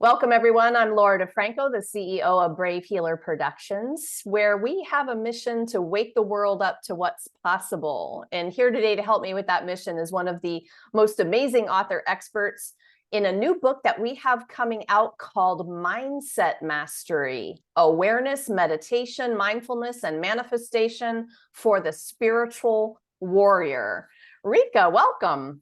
Welcome, everyone. I'm Laura DeFranco, the CEO of Brave Healer Productions, where we have a mission to wake the world up to what's possible. And here today to help me with that mission is one of the most amazing author experts in a new book that we have coming out called Mindset Mastery: Awareness, Meditation, Mindfulness, and Manifestation for the Spiritual Warrior. Rivka, welcome.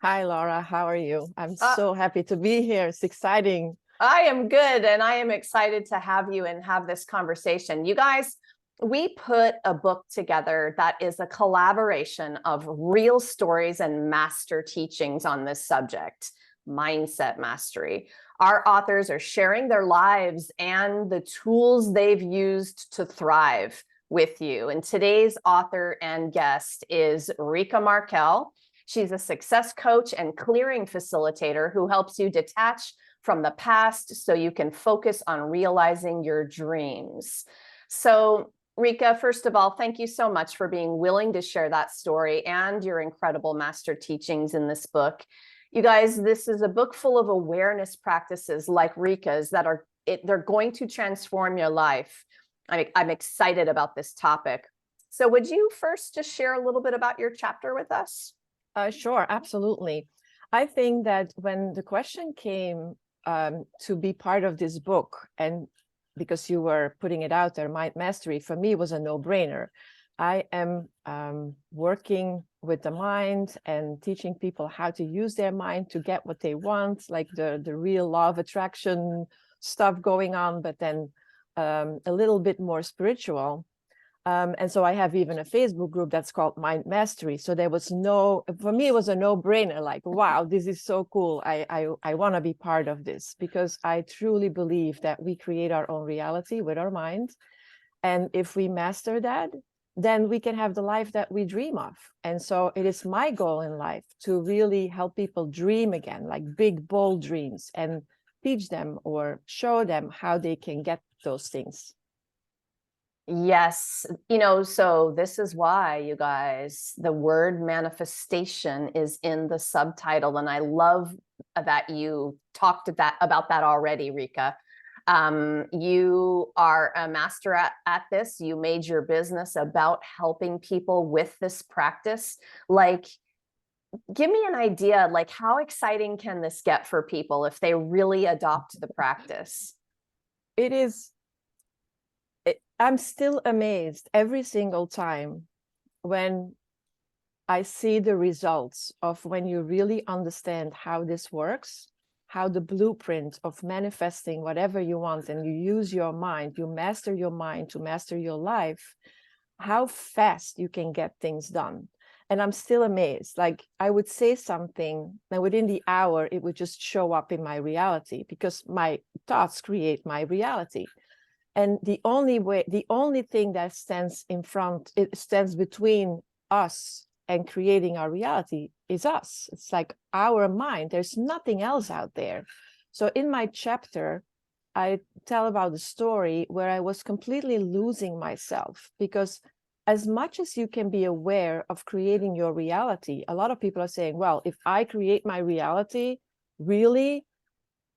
Hi, Laura. How are you? I'm so happy to be here. It's exciting. I am good, and I am excited to have you and have this conversation. You guys, we put a book together that is a collaboration of real stories and master teachings on this subject, mindset mastery. Our authors are sharing their lives and the tools they've used to thrive with you. And today's author and guest is Rivka Markel. She's a success coach and clearing facilitator who helps you detach from the past so you can focus on realizing your dreams. So, Rivka, first of all, thank you so much for being willing to share that story and your incredible master teachings in this book. You guys, this is a book full of awareness practices like Rivka's that they're going to transform your life. I'm excited about this topic. So would you first just share a little bit about your chapter with us? Sure, absolutely. I think that when the question came to be part of this book, and because you were putting it out there, Mind Mastery, for me was a no-brainer. I am working with the mind and teaching people how to use their mind to get what they want, like the real law of attraction stuff going on, but then a little bit more spiritual. And so I have even a Facebook group that's called Mind Mastery. So there was for me, it was a no-brainer, like, wow, this is so cool. I want to be part of this, because I truly believe that we create our own reality with our mind. And if we master that, then we can have the life that we dream of. And so it is my goal in life to really help people dream again, like big, bold dreams, and teach them or show them how they can get those things. Yes, so this is why, you guys, the word manifestation is in the subtitle, and I love that you talked about that already, Rivka. You are a master at this. You made your business about helping people with this practice. Like, give me an idea, like, how exciting can this get for people if they really adopt the practice? It is. I'm still amazed every single time when I see the results of when you really understand how this works, how the blueprint of manifesting whatever you want, and you use your mind, you master your mind to master your life, how fast you can get things done. And I'm still amazed. Like, I would say something, and within the hour, it would just show up in my reality, because my thoughts create my reality. And the only thing that stands it stands between us and creating our reality is us. It's like our mind. There's nothing else out there. So in my chapter, I tell about the story where I was completely losing myself, because as much as you can be aware of creating your reality, a lot of people are saying, well, if I create my reality, really?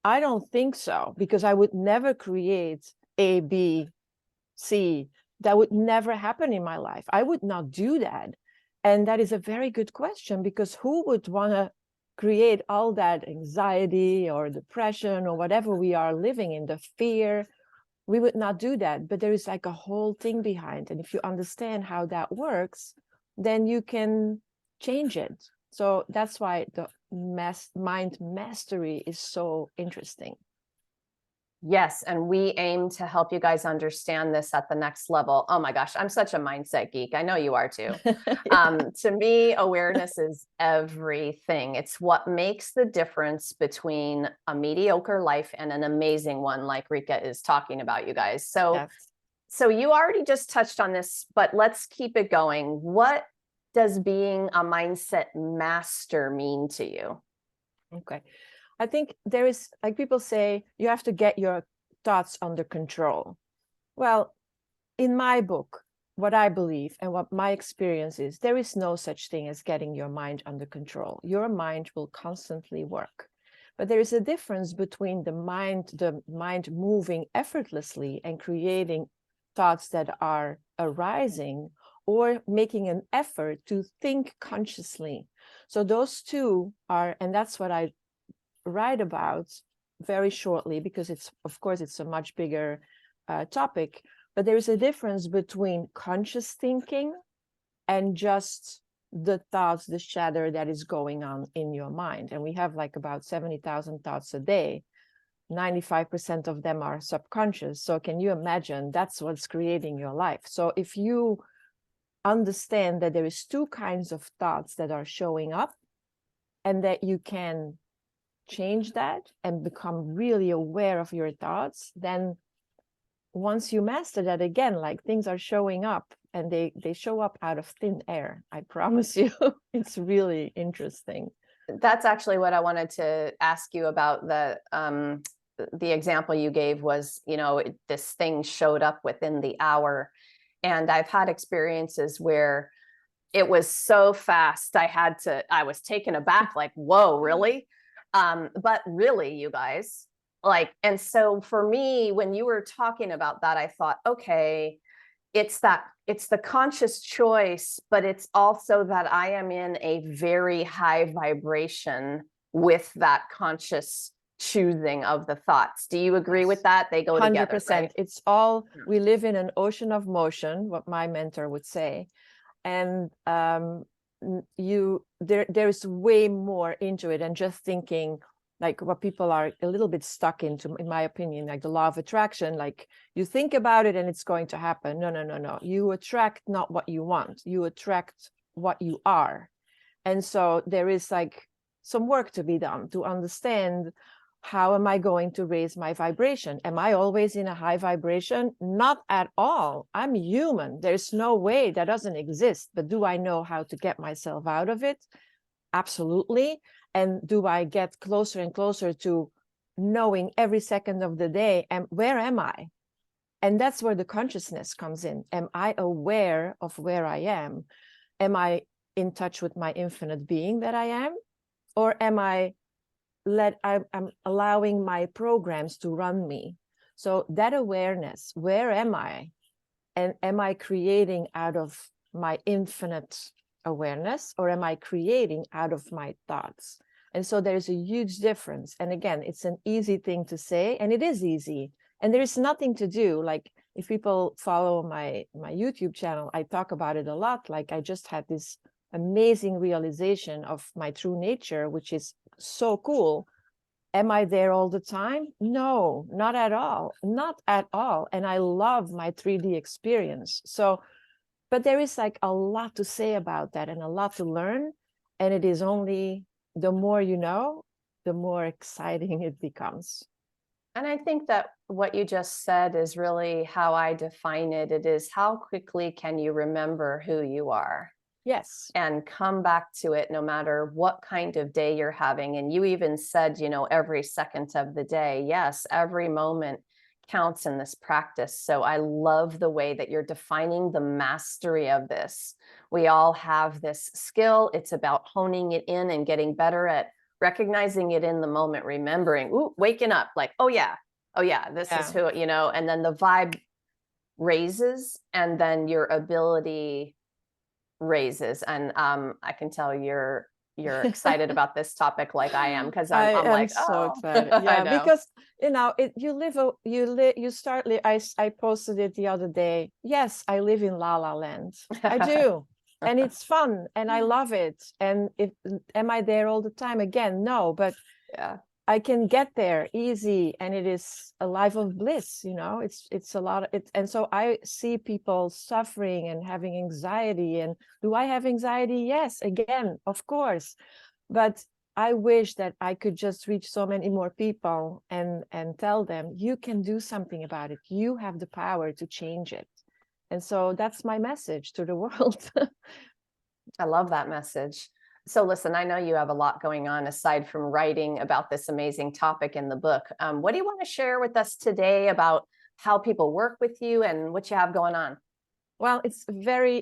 I don't think so, because I would never create A, B, C. That would never happen in my life. I would not do that. And that is a very good question, because who would want to create all that anxiety or depression or whatever we are living in, the fear? We would not do that. But there is like a whole thing behind. And if you understand how that works, then you can change it. So that's why the mind mastery is so interesting. Yes, and we aim to help you guys understand this at the next level. Oh my gosh, I'm such a mindset geek. I know you are too. To me, awareness is everything. It's what makes the difference between a mediocre life and an amazing one, like Rivka is talking about, you guys. So, Yes. so you already just touched on this, but let's keep it going. What does being a mindset master mean to you? Okay. I think there is, like people say, you have to get your thoughts under control. Well, in my book, what I believe and what my experience is, there is no such thing as getting your mind under control. Your mind will constantly work. But there is a difference between the mind moving effortlessly and creating thoughts that are arising, or making an effort to think consciously. So those two are, and that's what I write about very shortly, because it's, of course, it's a much bigger topic. But there is a difference between conscious thinking and just the thoughts, the chatter that is going on in your mind. And we have like about 70,000 thoughts a day. 95% of them are subconscious. So can you imagine that's what's creating your life? So if you understand that there is two kinds of thoughts that are showing up, and that you can change that and become really aware of your thoughts, then once you master that, again, like, things are showing up, and they show up out of thin air. I promise you. It's really interesting. That's actually what I wanted to ask you about. The example you gave was, this thing showed up within the hour. And I've had experiences where it was so fast, I was taken aback, like, whoa, really? But really, you guys, like, and so for me, when you were talking about that, I thought, okay, it's the conscious choice, but it's also that I am in a very high vibration with that conscious choosing of the thoughts. Do you agree with that? They go together, 100%. right? It's all, we live in an ocean of motion, what my mentor would say. And there is way more into it than just thinking, like what people are a little bit stuck into, in my opinion, like the law of attraction. Like, you think about it and it's going to happen. No. You attract not what you want. You attract what you are. And so there is like some work to be done to understand, how am I going to raise my vibration? Am I always in a high vibration? Not at all. I'm human. There's no way, that doesn't exist. But do I know how to get myself out of it? Absolutely. And do I get closer and closer to knowing every second of the day, and where am I? And that's where the consciousness comes in. Am I aware of where I am? Am I in touch with my infinite being that I am? Or am I'm allowing my programs to run me? So that awareness, where am I? And am I creating out of my infinite awareness, or am I creating out of my thoughts? And so there's a huge difference. And again, it's an easy thing to say, and it is easy. And there is nothing to do. Like, if people follow my YouTube channel, I talk about it a lot. Like, I just had this amazing realization of my true nature, which is so cool. Am I there all the time? No, not at all. Not at all. And I love my 3D experience. So, but there is like a lot to say about that, and a lot to learn. And it is only, the more you know, the more exciting it becomes. And I think that what you just said is really how I define it. It is, how quickly can you remember who you are? Yes. And come back to it no matter what kind of day you're having. And you even said, every second of the day. Yes, every moment counts in this practice. So I love the way that you're defining the mastery of this. We all have this skill. It's about honing it in and getting better at recognizing it in the moment, remembering, waking up, like, oh yeah, this is who, and then the vibe raises, and then your ability raises. And I can tell you're excited about this topic, like I am, because I'm like, so oh, excited. Yeah, because you start. I posted it the other day. Yes, I live in La La Land. I do. And it's fun, and I love it. And am I there all the time? Again, no, but yeah, I can get there easy, and it is a life of bliss. It's a lot of it. And so I see people suffering and having anxiety. And do I have anxiety? Yes, again, of course. But I wish that I could just reach so many more people and tell them, you can do something about it. You have the power to change it. And so that's my message to the world. I love that message. So listen, I know you have a lot going on aside from writing about this amazing topic in the book. What do you want to share with us today about how people work with you and what you have going on? Well,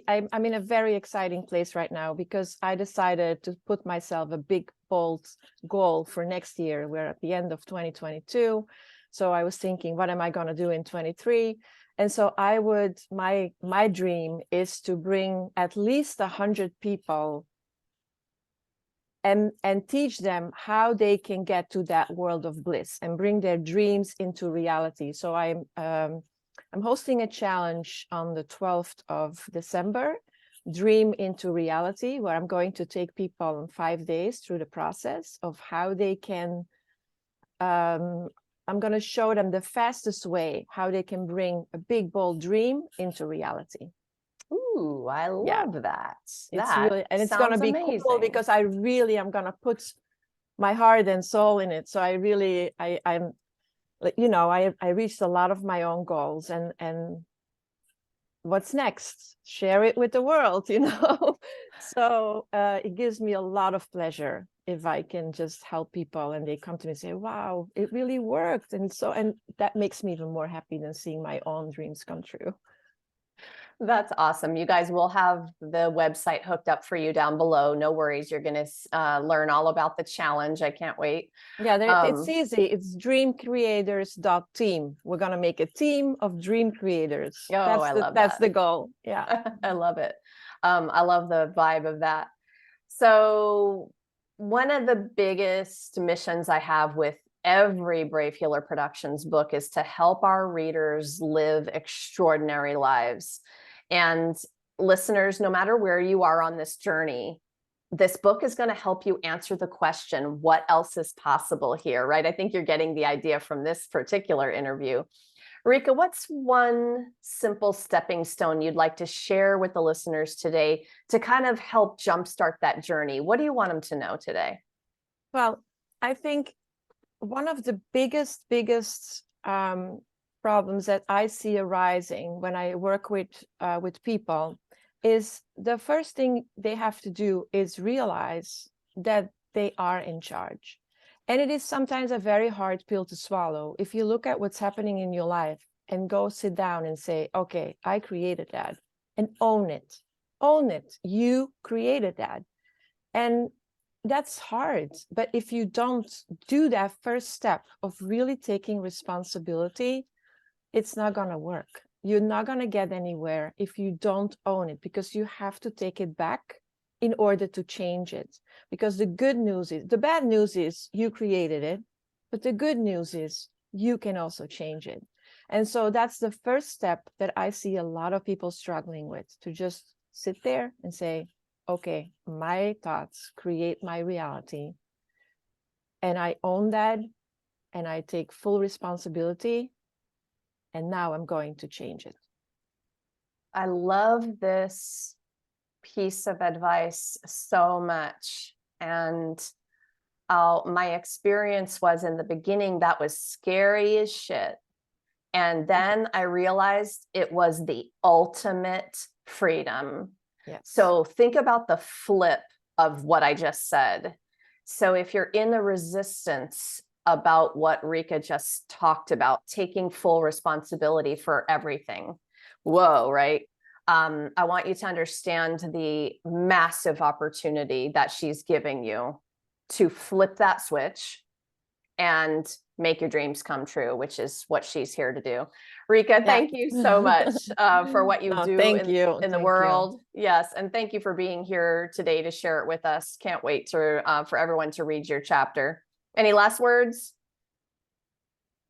I'm in a very exciting place right now, because I decided to put myself a big bold goal for next year. We're at the end of 2022. So I was thinking, what am I going to do in 23? And so my dream is to bring at least 100 people and teach them how they can get to that world of bliss and bring their dreams into reality. So I'm hosting a challenge on the 12th of December, Dream into Reality, where I'm going to take people in 5 days through the process of how they can, I'm going to show them the fastest way, how they can bring a big, bold dream into reality. Ooh, I love that. It's really, and it's going to be cool because I really am going to put my heart and soul in it. So I really, I'm, you know, I reached a lot of my own goals, and what's next? Share it with the world, you know? So it gives me a lot of pleasure if I can just help people and they come to me and say, wow, it really worked. And so, and that makes me even more happy than seeing my own dreams come true. That's awesome. You guys will have the website hooked up for you down below. No worries. You're going to learn all about the challenge. I can't wait. Yeah, it's easy. It's dreamcreators.team. We're going to make a team of dream creators. Oh, I love that. That's the goal. Yeah. I love it. I love the vibe of that. So one of the biggest missions I have with every Brave Healer Productions book is to help our readers live extraordinary lives. And listeners, no matter where you are on this journey, this book is going to help you answer the question, what else is possible here, right? I think you're getting the idea from this particular interview. Rivka, what's one simple stepping stone you'd like to share with the listeners today to kind of help jumpstart that journey? What do you want them to know today? Well, I think one of the biggest problems that I see arising when I work with people is the first thing they have to do is realize that they are in charge. And it is sometimes a very hard pill to swallow. If you look at what's happening in your life and go sit down and say, okay, I created that, and own it. Own it. You created that. And that's hard. But if you don't do that first step of really taking responsibility, it's not going to work. You're not going to get anywhere if you don't own it, because you have to take it back in order to change it. Because the bad news is you created it, but the good news is you can also change it. And so that's the first step that I see a lot of people struggling with, to just sit there and say, okay, my thoughts create my reality, and I own that, and I take full responsibility, and now I'm going to change it. I love this piece of advice so much. And my experience was, in the beginning, that was scary as shit. And then I realized it was the ultimate freedom. Yes. So think about the flip of what I just said. So if you're in the resistance about what Rivka just talked about, taking full responsibility for everything, whoa, right? I want you to understand the massive opportunity that she's giving you to flip that switch and make your dreams come true, which is what she's here to do. Rivka, thank you so much for what you do in the world. Yes. And thank you for being here today to share it with us. Can't wait for everyone to read your chapter. Any last words?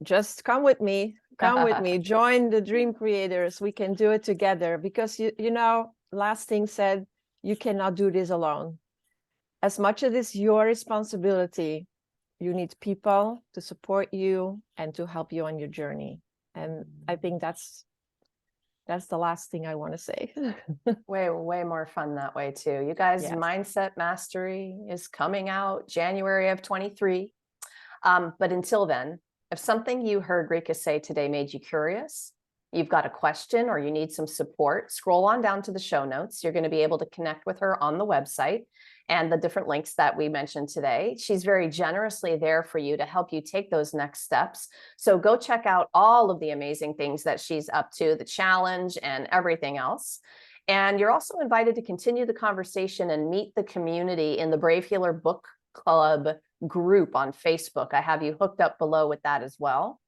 Just come with me. Come with me. Join the Dream Creators. We can do it together, because you know, last thing said, you cannot do this alone. As much as it's your responsibility, you need people to support you and to help you on your journey. And I think that's the last thing I want to say. way more fun that way too. You guys, yes. Mindset Mastery is coming out January of 23. But until then, if something you heard Rivka say today made you curious, you've got a question, or you need some support, scroll on down to the show notes. You're going to be able to connect with her on the website and the different links that we mentioned today. She's very generously there for you to help you take those next steps. So go check out all of the amazing things that she's up to, the challenge and everything else. And you're also invited to continue the conversation and meet the community in the Brave Healer book Club group on Facebook. I have you hooked up below with that as well.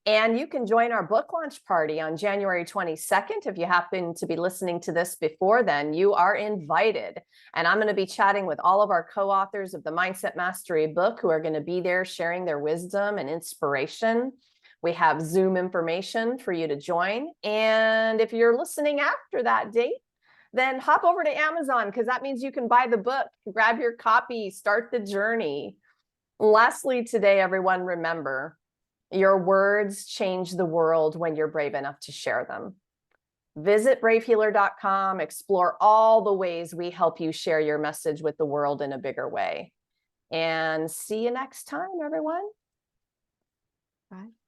And you can join our book launch party on January 22nd. If you happen to be listening to this before then, you are invited. And I'm going to be chatting with all of our co-authors of the Mindset Mastery book who are going to be there sharing their wisdom and inspiration. We have Zoom information for you to join. And if you're listening after that date, then hop over to Amazon, because that means you can buy the book, grab your copy, start the journey. Lastly, today, everyone, remember, your words change the world when you're brave enough to share them. Visit bravehealer.com, explore all the ways we help you share your message with the world in a bigger way. And see you next time, everyone. Bye.